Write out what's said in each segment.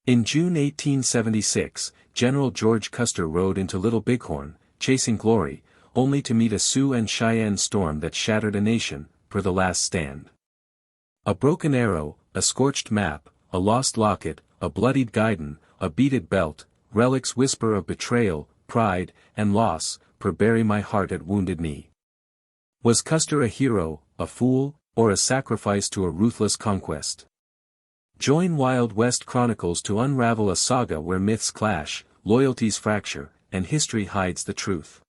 In June 1876, General George Custer rode into Little Bighorn, chasing glory, only to meet a Sioux and Cheyenne storm that shattered a nation, per the last stand. A broken arrow, a scorched map, a lost locket, a bloodied guidon, a beaded belt, relics whisper of betrayal, pride, and loss, per bury my heart at wounded knee. Was Custer a hero, a fool, or a sacrifice to a ruthless conquest? Join Wild West Chronicles to unravel a saga where myths clash, loyalties fracture, and history hides the truth.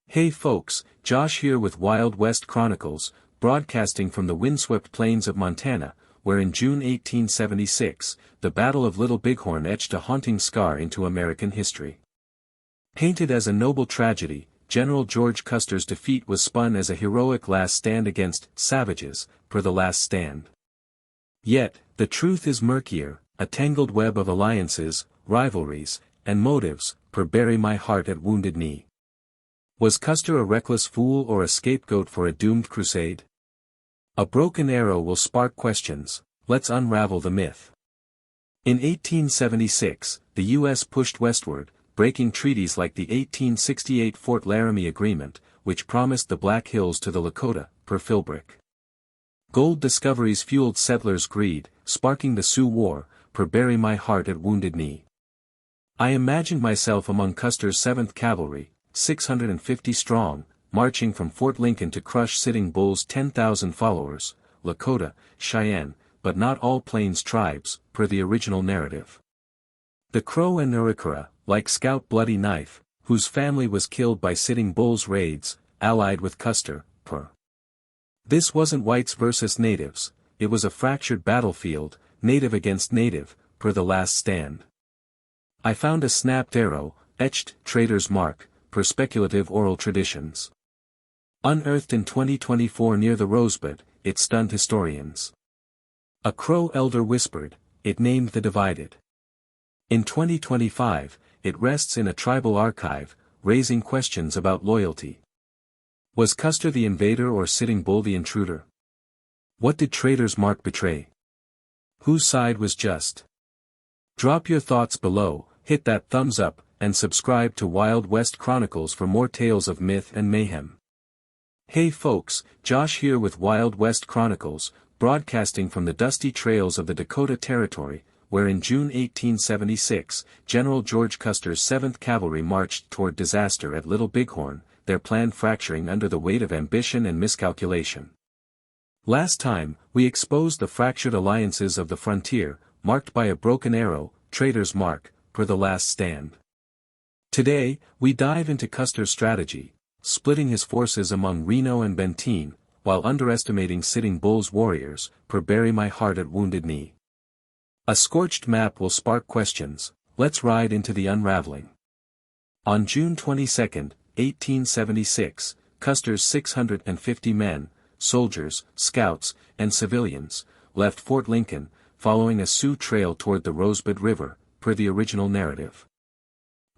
Hey folks, Josh here with Wild West Chronicles, broadcasting from the windswept plains of Montana, where in June 1876, the Battle of Little Bighorn etched a haunting scar into American history. Painted as a noble tragedy, General George Custer's defeat was spun as a heroic last stand against savages, per the last stand. Yet, the truth is murkier, a tangled web of alliances, rivalries, and motives, per bury my heart at wounded knee. Was Custer a reckless fool or a scapegoat for a doomed crusade? A broken arrow will spark questions, let's unravel the myth. In 1876, the U.S. pushed westward, breaking treaties like the 1868 Fort Laramie Agreement, which promised the Black Hills to the Lakota, per Philbrick. Gold discoveries fueled settlers' greed, sparking the Sioux War, per bury my heart at wounded knee. I imagined myself among Custer's 7th Cavalry, 650 strong, marching from Fort Lincoln to crush Sitting Bull's 10,000 followers, Lakota, Cheyenne, but not all Plains tribes, per the original narrative. The Crow and Arikara, like Scout Bloody Knife, whose family was killed by Sitting Bull's raids, allied with Custer, per. This wasn't whites versus natives, it was a fractured battlefield, native against native, per the last stand. I found a snapped arrow, etched Traitor's mark, per speculative oral traditions. Unearthed in 2024 near the Rosebud, it stunned historians. A Crow elder whispered, it named the divided. In 2025, it rests in a tribal archive, raising questions about loyalty. Was Custer the invader or Sitting Bull the intruder? What did Traitor's mark betray? Whose side was just? Drop your thoughts below, hit that thumbs up, and subscribe to Wild West Chronicles for more tales of myth and mayhem. Hey folks, Josh here with Wild West Chronicles, broadcasting from the dusty trails of the Dakota Territory, where in June 1876, General George Custer's 7th Cavalry marched toward disaster at Little Bighorn, their plan fracturing under the weight of ambition and miscalculation. Last time, we exposed the fractured alliances of the frontier, marked by a broken arrow, Traitor's mark, per the last stand. Today, we dive into Custer's strategy, splitting his forces among Reno and Benteen, while underestimating Sitting Bull's warriors, per bury my heart at wounded knee. A scorched map will spark questions, let's ride into the unraveling. On June 22, 1876, Custer's 650 men, soldiers, scouts, and civilians, left Fort Lincoln, following a Sioux trail toward the Rosebud River, per the original narrative.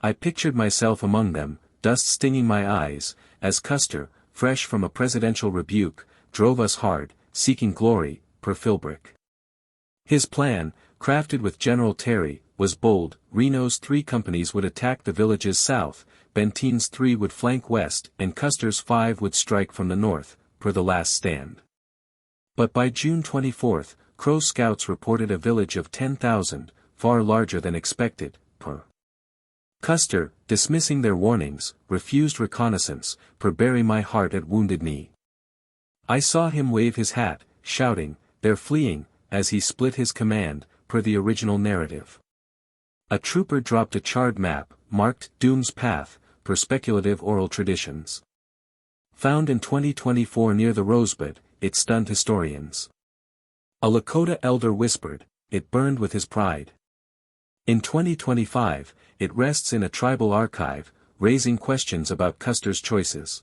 I pictured myself among them, dust stinging my eyes, as Custer, fresh from a presidential rebuke, drove us hard, seeking glory, per Philbrick. His plan, crafted with General Terry, was bold. Reno's 3 companies would attack the villages south, Benteen's 3 would flank west, and Custer's 5 would strike from the north, per the last stand. But by June 24, Crow scouts reported a village of 10,000, far larger than expected, per. Custer, dismissing their warnings, refused reconnaissance, per bury my heart at wounded knee. I saw him wave his hat, shouting, they're fleeing, as he split his command, per the original narrative. A trooper dropped a charred map, marked Doom's Path, per speculative oral traditions. Found in 2024 near the Rosebud, it stunned historians. A Lakota elder whispered, it burned with his pride. In 2025, it rests in a tribal archive, raising questions about Custer's choices.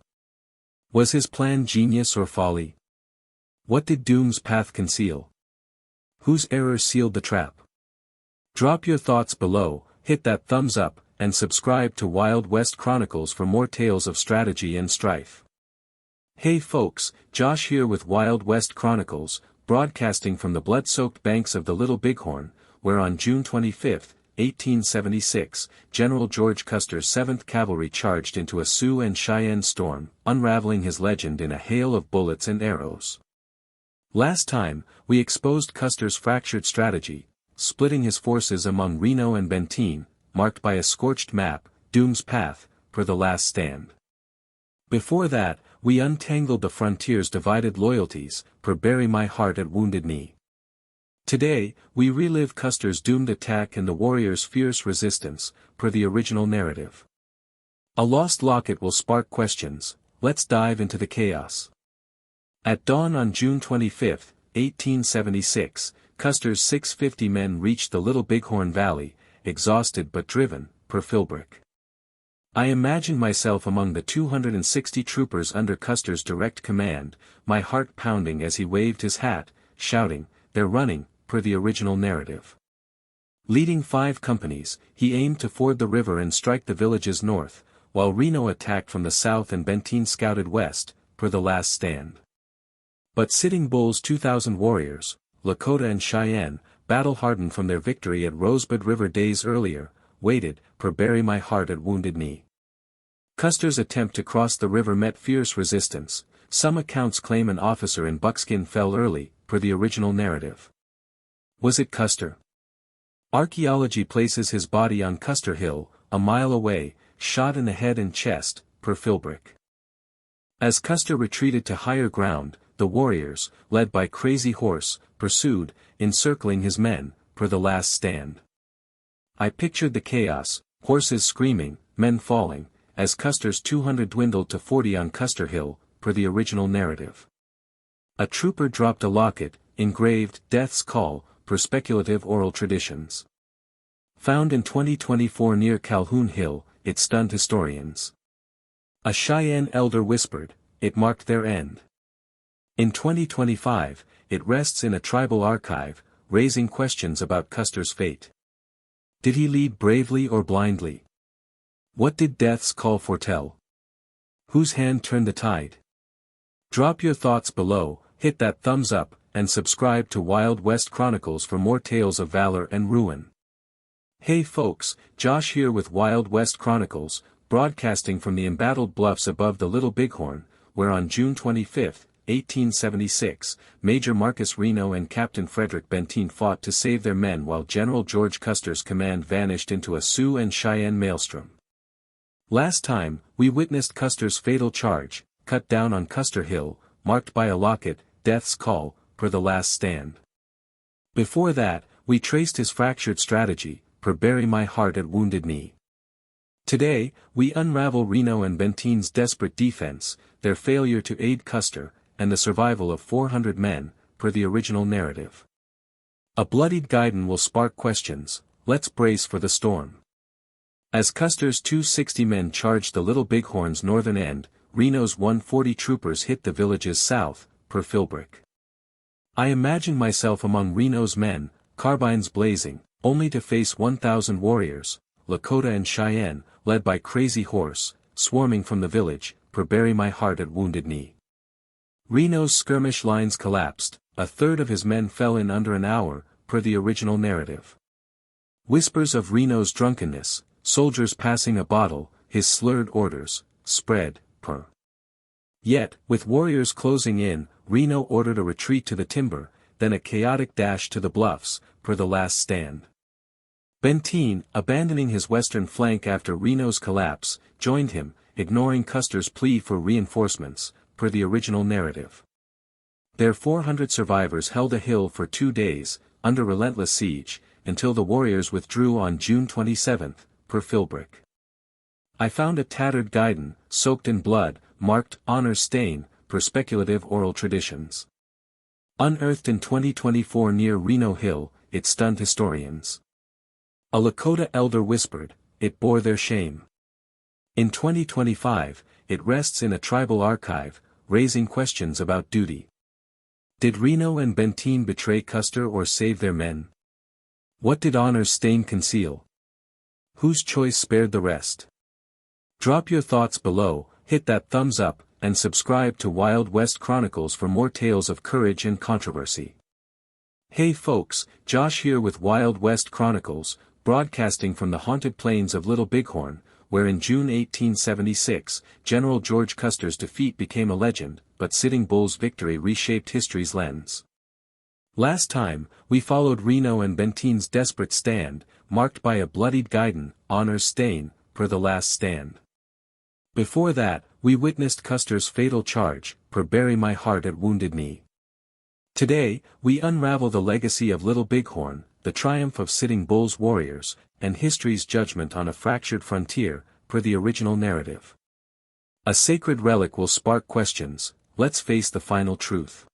Was his plan genius or folly? What did Doom's Path conceal? Whose error sealed the trap? Drop your thoughts below, hit that thumbs up, and subscribe to Wild West Chronicles for more tales of strategy and strife. Hey folks, Josh here with Wild West Chronicles, broadcasting from the blood-soaked banks of the Little Bighorn, where on June 25, 1876, General George Custer's 7th Cavalry charged into a Sioux and Cheyenne storm, unraveling his legend in a hail of bullets and arrows. Last time, we exposed Custer's fractured strategy, splitting his forces among Reno and Benteen, marked by a scorched map, Doom's Path, per the last stand. Before that, we untangled the frontier's divided loyalties, per bury my heart at wounded knee. Today, we relive Custer's doomed attack and the warrior's fierce resistance, per the original narrative. A lost locket will spark questions. Let's dive into the chaos. At dawn on June 25, 1876, Custer's 650 men reached the Little Bighorn Valley, exhausted but driven, per Philbrick. I imagined myself among the 260 troopers under Custer's direct command, my heart pounding as he waved his hat, shouting, "They're running," per the original narrative. Leading 5 companies, he aimed to ford the river and strike the villages north, while Reno attacked from the south and Benteen scouted west, per the last stand. But Sitting Bull's 2,000 warriors, Lakota and Cheyenne, battle-hardened from their victory at Rosebud River days earlier, waited, per bury my heart at wounded knee. Custer's attempt to cross the river met fierce resistance. Some accounts claim an officer in buckskin fell early, per the original narrative. Was it Custer? Archaeology places his body on Custer Hill, a mile away, shot in the head and chest, per Philbrick. As Custer retreated to higher ground, the warriors, led by Crazy Horse, pursued, encircling his men, per the last stand. I pictured the chaos, horses screaming, men falling, as Custer's 200 dwindled to 40 on Custer Hill, per the original narrative. A trooper dropped a locket, engraved "Death's Call," per speculative oral traditions. Found in 2024 near Calhoun Hill, it stunned historians. A Cheyenne elder whispered, it marked their end. In 2025, it rests in a tribal archive, raising questions about Custer's fate. Did he lead bravely or blindly? What did Death's Call foretell? Whose hand turned the tide? Drop your thoughts below, hit that thumbs up, and subscribe to Wild West Chronicles for more tales of valor and ruin. Hey folks, Josh here with Wild West Chronicles, broadcasting from the embattled bluffs above the Little Bighorn, where on June 25, 1876, Major Marcus Reno and Captain Frederick Benteen fought to save their men while General George Custer's command vanished into a Sioux and Cheyenne maelstrom. Last time, we witnessed Custer's fatal charge, cut down on Custer Hill, marked by a locket, "Death's Call," per the last stand. Before that, we traced his fractured strategy, per bury my heart at wounded knee. Today, we unravel Reno and Benteen's desperate defense, their failure to aid Custer, and the survival of 400 men, per the original narrative. A bloodied guidon will spark questions. Let's brace for the storm. As Custer's 260 men charged the Little Bighorn's northern end, Reno's 140 troopers hit the villages south, per Philbrick. I imagine myself among Reno's men, carbines blazing, only to face 1,000 warriors, Lakota and Cheyenne, led by Crazy Horse, swarming from the village, per bury my heart at wounded knee. Reno's skirmish lines collapsed, a third of his men fell in under an hour, per the original narrative. Whispers of Reno's drunkenness, soldiers passing a bottle, his slurred orders, spread, per. Yet, with warriors closing in, Reno ordered a retreat to the timber, then a chaotic dash to the bluffs, per the last stand. Benteen, abandoning his western flank after Reno's collapse, joined him, ignoring Custer's plea for reinforcements, per the original narrative. Their 400 survivors held a hill for 2 days, under relentless siege, until the warriors withdrew on June 27, per Philbrick. I found a tattered guidon, soaked in blood, marked "Honor Stain," per speculative oral traditions. Unearthed in 2024 near Reno Hill, it stunned historians. A Lakota elder whispered, it bore their shame. In 2025, it rests in a tribal archive, raising questions about duty. Did Reno and Benteen betray Custer or save their men? What did Honor's stain conceal? Whose choice spared the rest? Drop your thoughts below, hit that thumbs up, and subscribe to Wild West Chronicles for more tales of courage and controversy. Hey folks, Josh here with Wild West Chronicles, broadcasting from the haunted plains of Little Bighorn, where in June 1876, General George Custer's defeat became a legend, but Sitting Bull's victory reshaped history's lens. Last time, we followed Reno and Benteen's desperate stand, marked by a bloodied guidon, honor's stain, per the last stand. Before that, we witnessed Custer's fatal charge, per bury my heart at wounded knee. Today, we unravel the legacy of Little Bighorn, the triumph of Sitting Bull's warriors, and history's judgment on a fractured frontier, per the original narrative. A sacred relic will spark questions. Let's face the final truth.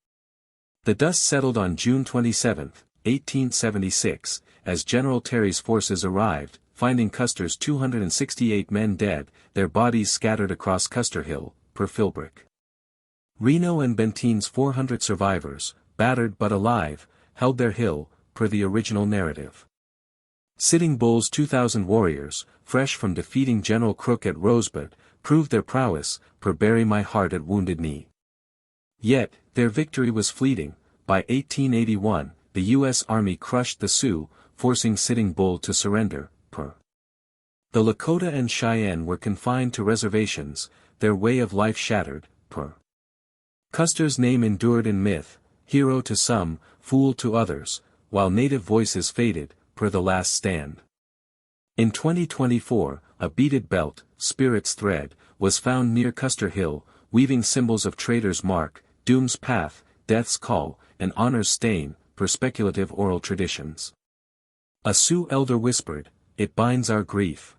The dust settled on June 27, 1876, as General Terry's forces arrived, finding Custer's 268 men dead, their bodies scattered across Custer Hill, per Philbrick. Reno and Benteen's 400 survivors, battered but alive, held their hill, per the original narrative. Sitting Bull's 2,000 warriors, fresh from defeating General Crook at Rosebud, proved their prowess, per bury my heart at wounded knee. Yet, their victory was fleeting. By 1881, the U.S. Army crushed the Sioux, forcing Sitting Bull to surrender, per. The Lakota and Cheyenne were confined to reservations, their way of life shattered, per. Custer's name endured in myth, hero to some, fool to others, while native voices faded, per the last stand. In 2024, a beaded belt, spirit's thread, was found near Custer Hill, weaving symbols of Traitor's mark, doom's path, death's call, and honor's stain, per speculative oral traditions. A Sioux elder whispered, "It binds our grief."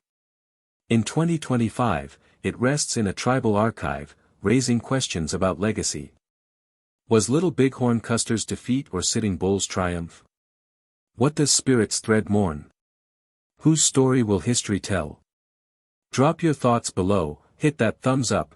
In 2025, it rests in a tribal archive, raising questions about legacy. Was Little Bighorn Custer's defeat or Sitting Bull's triumph? What does spirit's thread mourn? Whose story will history tell? Drop your thoughts below, hit that thumbs up,